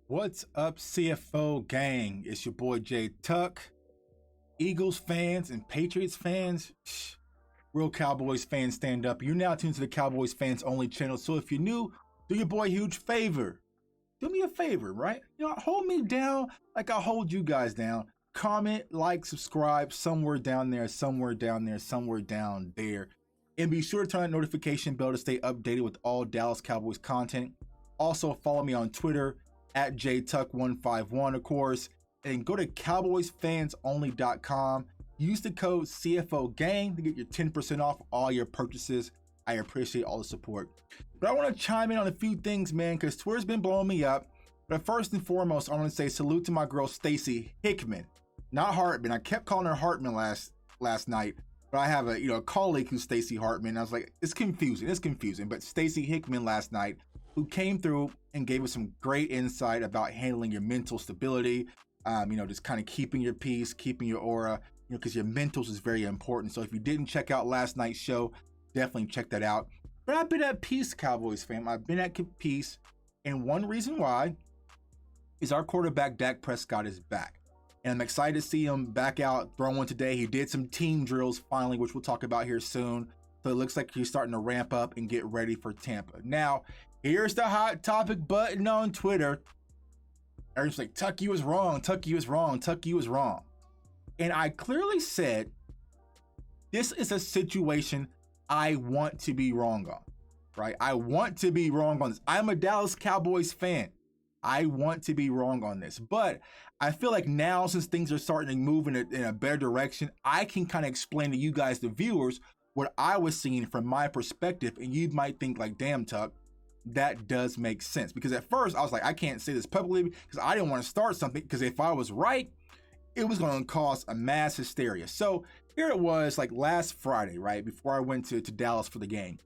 What's up, CFO gang? It's your boy Jay Tuck. Eagles fans and Patriots fans, real Cowboys fans, stand up. You're now tuned to the Cowboys fans only channel. So if you're new, do your boy a huge favor. Do me a favor, right? Hold me down like I hold you guys down. Comment, like, subscribe, somewhere down there, somewhere down there, somewhere down there. And be sure to turn on that notification bell to stay updated with all Dallas Cowboys content. Also, follow me on Twitter at jtuck151, of course. And go to cowboysfansonly.com. Use the code CFOGANG to get your 10% off all your purchases. I appreciate all the support. But I want to chime in on a few things, man, because Twitter's been blowing me up. But first and foremost, I want to say salute to my girl, Stacy Hickman. Not Hartman. I kept calling her Hartman last night. But I have a colleague who's Stacy Hartman. I was like, it's confusing. But Stacy Hickman last night, who came through and gave us some great insight about handling your mental stability, just kind of keeping your peace, keeping your aura, because your mentals is very important. So if you didn't check out last night's show, definitely check that out. But I've been at peace, Cowboys fam. I've been at peace. And one reason why is our quarterback, Dak Prescott, is back. And I'm excited to see him back out throwing today. He did some team drills finally, which we'll talk about here soon. So it looks like he's starting to ramp up and get ready for Tampa. Now, here's the hot topic button on Twitter. Everyone's like, Tuck, you was wrong. Tuck, you was wrong. Tuck, you was wrong. And I clearly said, this is a situation I want to be wrong on, right? I want to be wrong on this. I'm a Dallas Cowboys fan. I want to be wrong on this. But I feel like now, since things are starting to move in a better direction, I can kind of explain to you guys, the viewers, what I was seeing from my perspective. And you might think like, damn, Tuck, that does make sense. Because at first I was like, I can't say this publicly because I didn't want to start something, because if I was right, it was going to cause a mass hysteria. So here it was, like last Friday, right before I went to Dallas for the game.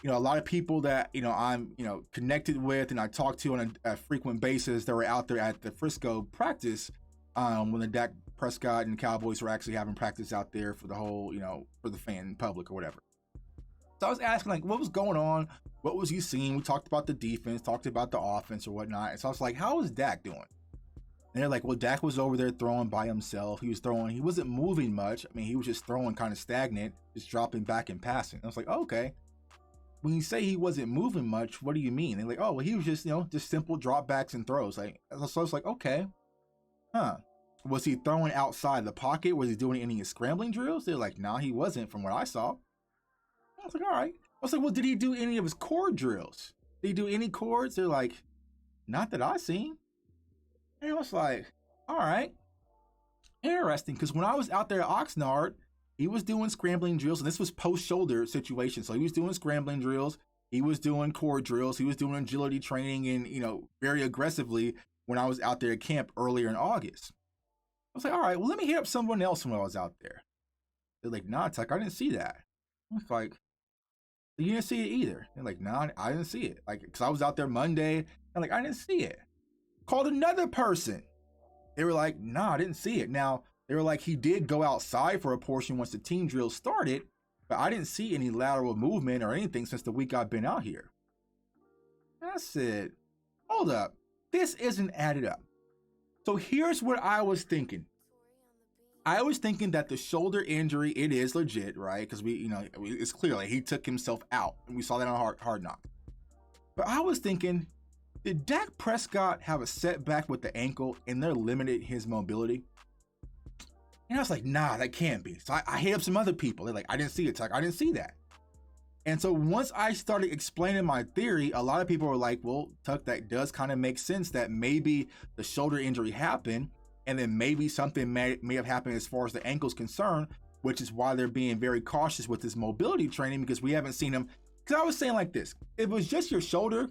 A lot of people that I'm connected with and I talk to on a frequent basis that were out there at the Frisco practice when the Dak Prescott and Cowboys were actually having practice out there for the whole for the fan public or whatever. So I was asking, like, what was going on? What was you seeing? We talked about the defense, talked about the offense or whatnot. And so I was like, how is Dak doing? And they're like, well, Dak was over there throwing by himself. He wasn't moving much. I mean, he was just throwing kind of stagnant, just dropping back and passing. I was like, oh, okay. When you say he wasn't moving much, what do you mean? They're like, oh, well, he was just, just simple dropbacks and throws. Like, so I was like, okay, huh. Was he throwing outside the pocket? Was he doing any scrambling drills? They're like, no, he wasn't from what I saw. I was like, all right. I was like, well, did he do any of his cord drills? Did he do any cords? They're like, not that I seen. And I was like, all right, interesting. Because when I was out there at Oxnard, he was doing scrambling drills, and this was post-shoulder situation. So he was doing scrambling drills. He was doing core drills. He was doing agility training and, very aggressively when I was out there at camp earlier in August. I was like, all right, well, let me hit up someone else when I was out there. They're like, nah, Tuck, I didn't see that. I was like, you didn't see it either. They're like, nah, I didn't see it. Like, because I was out there Monday, and like, I didn't see it. Called another person. They were like, nah, I didn't see it. Now, they were like, he did go outside for a portion once the team drill started, but I didn't see any lateral movement or anything since the week I've been out here. I said, hold up, this isn't added up. So here's what I was thinking. I was thinking that the shoulder injury, it is legit, right? Because it's clear like he took himself out, and we saw that on Hard Knock. But I was thinking, did Dak Prescott have a setback with the ankle and they're limited his mobility? And I was like, nah, that can't be. So I hit up some other people. They're like, I didn't see it, Tuck. I didn't see that. And so once I started explaining my theory, a lot of people were like, well, Tuck, that does kind of make sense that maybe the shoulder injury happened, and then maybe something may have happened as far as the ankle's concerned, which is why they're being very cautious with this mobility training, because we haven't seen him. Because I was saying like this, if it was just your shoulder,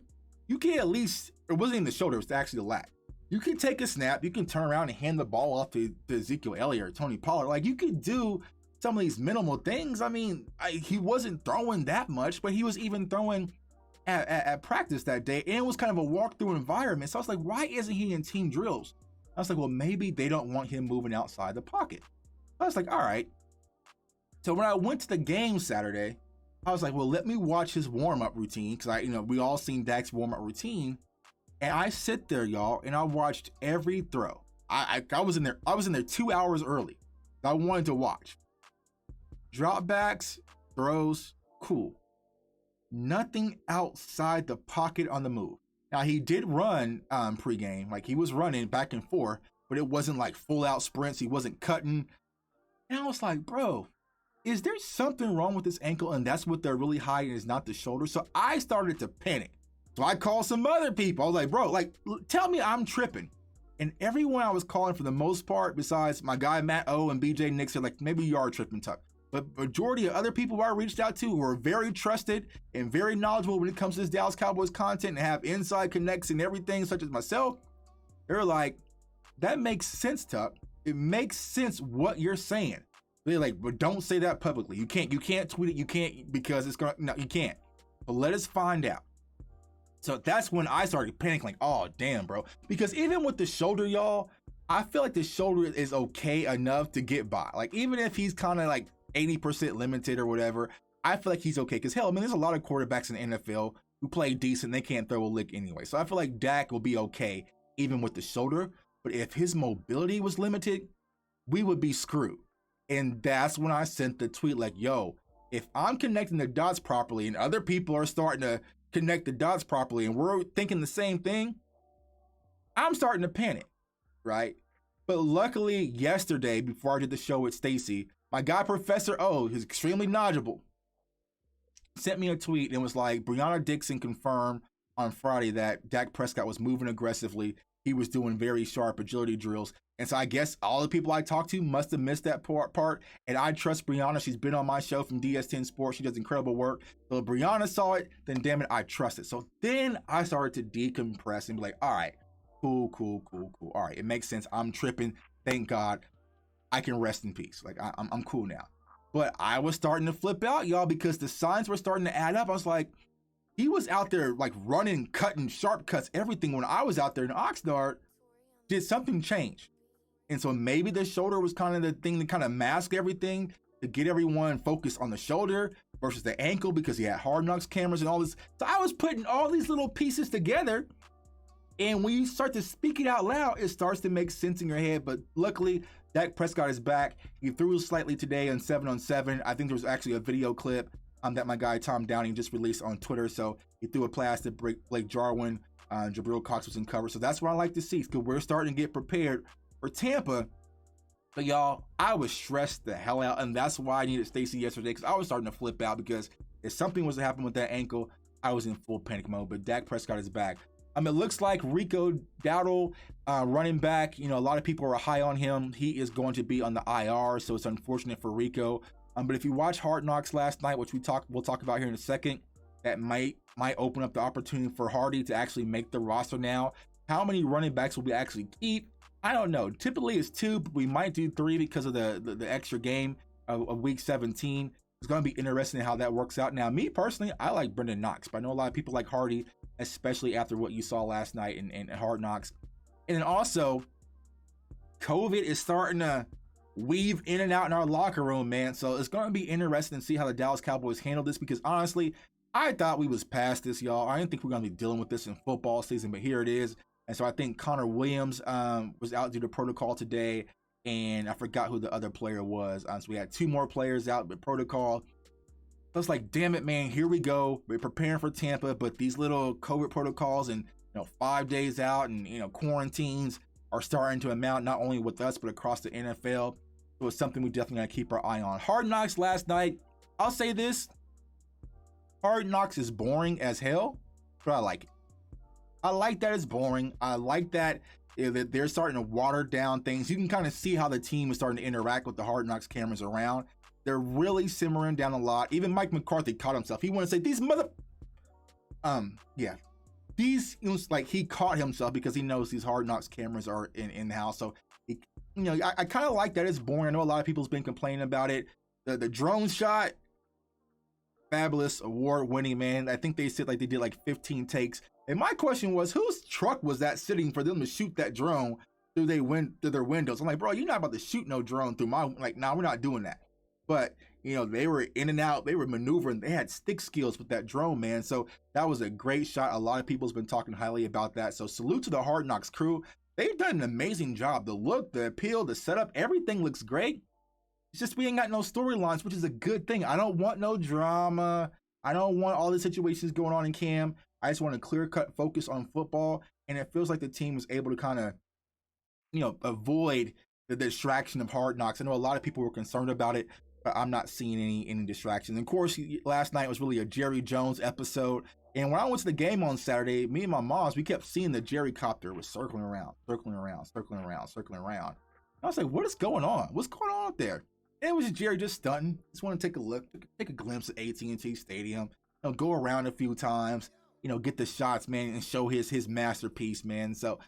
you can at least, it wasn't even the shoulder, it was actually the lat. You can take a snap, you can turn around and hand the ball off to Ezekiel Elliott or Tony Pollard. Like, you could do some of these minimal things. I mean, he wasn't throwing that much, but he was even throwing at practice that day, and it was kind of a walkthrough environment. So I was like, why isn't he in team drills? I was like, well, maybe they don't want him moving outside the pocket. I was like, all right. So when I went to the game Saturday, I was like, well, let me watch his warm-up routine, because we all seen Dak's warm-up routine. And I sit there, y'all, and I watched every throw. I was in there. I was in there 2 hours early. I wanted to watch. Dropbacks, throws, cool. Nothing outside the pocket on the move. Now he did run pregame, like he was running back and forth, but it wasn't like full out sprints. He wasn't cutting. And I was like, bro, is there something wrong with this ankle? And that's what they're really hiding is not the shoulder. So I started to panic. So I called some other people. I was like, bro, like, tell me I'm tripping. And everyone I was calling for the most part, besides my guy Matt O and BJ Nixon, like, maybe you are tripping, Tuck. But majority of other people I reached out to who are very trusted and very knowledgeable when it comes to this Dallas Cowboys content and have inside connects and everything, such as myself, they're like, that makes sense, Tuck. It makes sense what you're saying. They're like, but don't say that publicly. You can't tweet it. You can't because it's gonna, no, you can't. But let us find out. So that's when I started panicking, like, oh, damn, bro. Because even with the shoulder, y'all, I feel like the shoulder is okay enough to get by. Like, even if he's kind of like 80% limited or whatever, I feel like he's okay. Because, hell, I mean, there's a lot of quarterbacks in the NFL who play decent. They can't throw a lick anyway. So I feel like Dak will be okay even with the shoulder. But if his mobility was limited, we would be screwed. And that's when I sent the tweet like, yo, if I'm connecting the dots properly and other people are starting to connect the dots properly and we're thinking the same thing, I'm starting to panic, right? But luckily yesterday, before I did the show with Stacy, my guy Professor O, who's extremely knowledgeable, sent me a tweet and was like, Breonna Dixon confirmed on Friday that Dak Prescott was moving aggressively. He was doing very sharp agility drills. And so I guess all the people I talked to must have missed that part. And I trust Breonna. She's been on my show from DS10 Sports. She does incredible work. So if Breonna saw it, then damn it, I trust it. So then I started to decompress and be like, all right, cool. All right, it makes sense. I'm tripping. Thank God. I can rest in peace. Like, I'm cool now. But I was starting to flip out, y'all, because the signs were starting to add up. I was like, he was out there like running, cutting, sharp cuts, everything. When I was out there in Oxnard, did something change? And so maybe the shoulder was kind of the thing to kind of mask everything, to get everyone focused on the shoulder versus the ankle, because he had Hard Knocks cameras and all this. So I was putting all these little pieces together. And when you start to speak it out loud, it starts to make sense in your head. But luckily, Dak Prescott is back. He threw slightly today on 7-on-7. I think there was actually a video clip that my guy Tom Downing just released on Twitter. So he threw a plastic Blake Jarwin. Jabril Cox was in cover. So that's what I like to see, because we're starting to get prepared for Tampa. But y'all, I was stressed the hell out, and that's why I needed Stacy yesterday, because I was starting to flip out, because if something was to happen with that ankle, I was in full panic mode. But Dak Prescott is back. It looks like Rico Dowdle, running back, a lot of people are high on him. He is going to be on the IR, so it's unfortunate for Rico. But if you watch Hard Knocks last night, which we'll talk about here in a second, that might open up the opportunity for Hardy to actually make the roster now. How many running backs will we actually keep? I don't know. Typically it's 2, but we might do 3 because of the extra game of week 17. It's going to be interesting how that works out. Now, me personally, I like Brendan Knox, but I know a lot of people like Hardy, especially after what you saw last night in Hard Knocks. And then also, COVID is starting to weave in and out in our locker room, man. So it's going to be interesting to see how the Dallas Cowboys handle this, because honestly, I thought we was past this, y'all. I didn't think we we're going to be dealing with this in football season, but here it is. And so I think Connor Williams was out due to protocol today, and I forgot who the other player was. So we had 2 more players out with protocol. So it's like, damn it, man, here we go. We're preparing for Tampa, but these little COVID protocols and 5 days out and quarantines are starting to amount, not only with us but across the NFL. So it's something we definitely got to keep our eye on. Hard Knocks last night, I'll say this: Hard Knocks is boring as hell, but I like it. I like that it's boring. I like that they're starting to water down things. You can kind of see how the team is starting to interact with the Hard Knocks cameras around. They're really simmering down a lot. Even Mike McCarthy caught himself. He wanted to say, these mother... yeah. These, like, he caught himself because he knows these Hard Knocks cameras are in the house. So, I kind of like that it's boring. I know a lot of people's been complaining about it. The drone shot, fabulous, award-winning, man. I think they said like they did like 15 takes. And my question was, whose truck was that sitting for them to shoot that drone through their windows? I'm like, bro, you're not about to shoot no drone through my, like, nah, we're not doing that. But, They were in and out, they were maneuvering, they had stick skills with that drone, man. So that was a great shot. A lot of people's been talking highly about that. So salute to the Hard Knocks crew. They've done an amazing job. The look, the appeal, the setup, everything looks great. It's just we ain't got no storylines, which is a good thing. I don't want no drama. I don't want all the situations going on in Cam. I just want a clear-cut focus on football, and it feels like the team was able to kind of, avoid the distraction of Hard Knocks. I know a lot of people were concerned about it, but I'm not seeing any distractions. And of course, last night was really a Jerry Jones episode. And when I went to the game on Saturday, me and my moms, we kept seeing the Jerry copter was circling around. And I was like, what is going on? What's going on up there? And it was Jerry just stunting. Just want to take a look, take a glimpse of AT&T Stadium, go around a few times, get the shots, man, and show his masterpiece, man. So,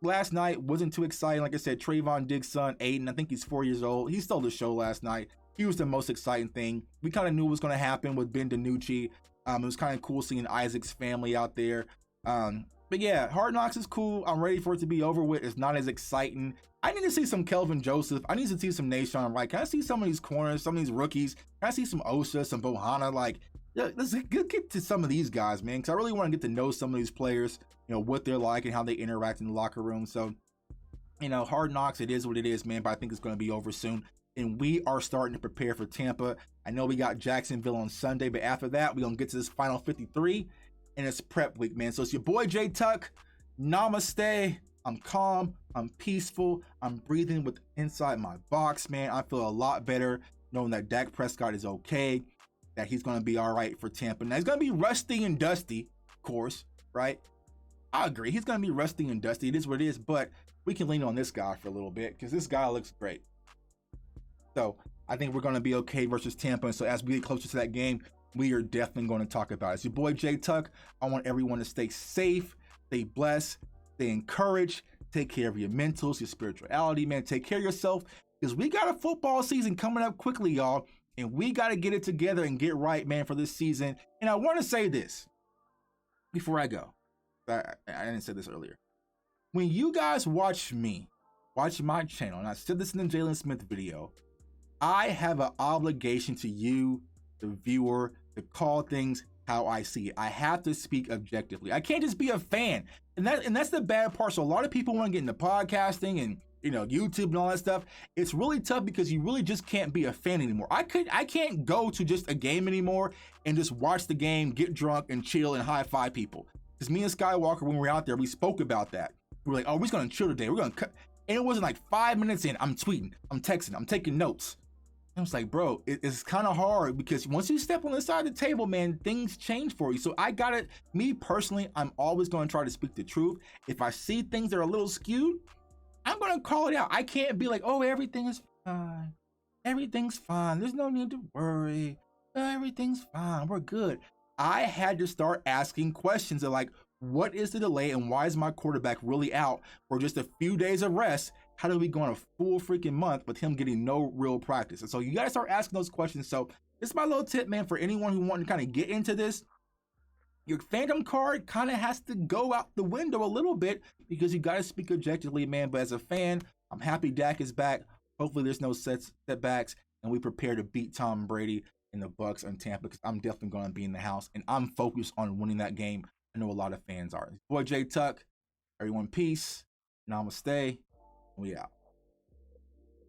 last night wasn't too exciting. Like I said, Trayvon Diggs' son, Aiden, I think he's 4 years old. He stole the show last night. He was the most exciting thing. We kind of knew what was going to happen with Ben DiNucci. It was kind of cool seeing Isaac's family out there. But yeah, Hard Knocks is cool. I'm ready for it to be over with. It's not as exciting. I need to see some Kelvin Joseph. I need to see some Nashawn Wright. Can I see some of these corners, some of these rookies? Can I see some Osha, some Bohanna? Like, yeah, let's get to some of these guys, man, because I really want to get to know some of these players, what they're like and how they interact in the locker room. So, Hard Knocks, it is what it is, man, but I think it's going to be over soon. And we are starting to prepare for Tampa. I know we got Jacksonville on Sunday, but after that, we're going to get to this final 53, and it's prep week, man. So it's your boy, J Tuck. Namaste. I'm calm. I'm peaceful. I'm breathing with inside my box, man. I feel a lot better knowing that Dak Prescott is okay, that he's going to be all right for Tampa. Now, he's going to be rusty and dusty, of course, right? I agree. He's going to be rusty and dusty. It is what it is, but we can lean on this guy for a little bit because this guy looks great. So I think we're going to be okay versus Tampa. And so as we get closer to that game, we are definitely going to talk about it. It's your boy, J Tuck. I want everyone to stay safe, stay blessed, stay encouraged, take care of your mentals, your spirituality, man. Take care of yourself because we got a football season coming up quickly, y'all. And we got to get it together and get right, man, for this season. And I want to say this before I go. I didn't say this earlier. When you guys watch me, watch my channel, and I said this in the Jalen Smith video, I have an obligation to you, the viewer, to call things how I see it. I have to speak objectively. I can't just be a fan. And that's the bad part. So a lot of people want to get into podcasting and YouTube and all that stuff. It's really tough because you really just can't be a fan anymore. I can't go to just a game anymore and just watch the game, get drunk and chill and high five people. Because me and Skywalker, when we were out there, we spoke about that. We were like, oh, we're just gonna chill today. We're gonna cut. And it wasn't like 5 minutes in, I'm tweeting, I'm texting, I'm taking notes. I was like, bro, it's kind of hard because once you step on the side of the table, man, things change for you. So I got it. Me personally, I'm always going to try to speak the truth. If I see things that are a little skewed, I'm going to call it out. I can't be like, oh, everything is fine. Everything's fine. There's no need to worry. Everything's fine. We're good. I had to start asking questions of like, what is the delay and why is my quarterback really out for just a few days of rest? How do we go on a full freaking month with him getting no real practice? And so you got to start asking those questions. So this is my little tip, man, for anyone who wants to kind of get into this. Your phantom card kind of has to go out the window a little bit because you got to speak objectively, man. But as a fan, I'm happy Dak is back. Hopefully there's no setbacks and we prepare to beat Tom Brady and the Bucs and Tampa because I'm definitely going to be in the house and I'm focused on winning that game. I know a lot of fans are. Boy, J Tuck, everyone, peace. Namaste. We out.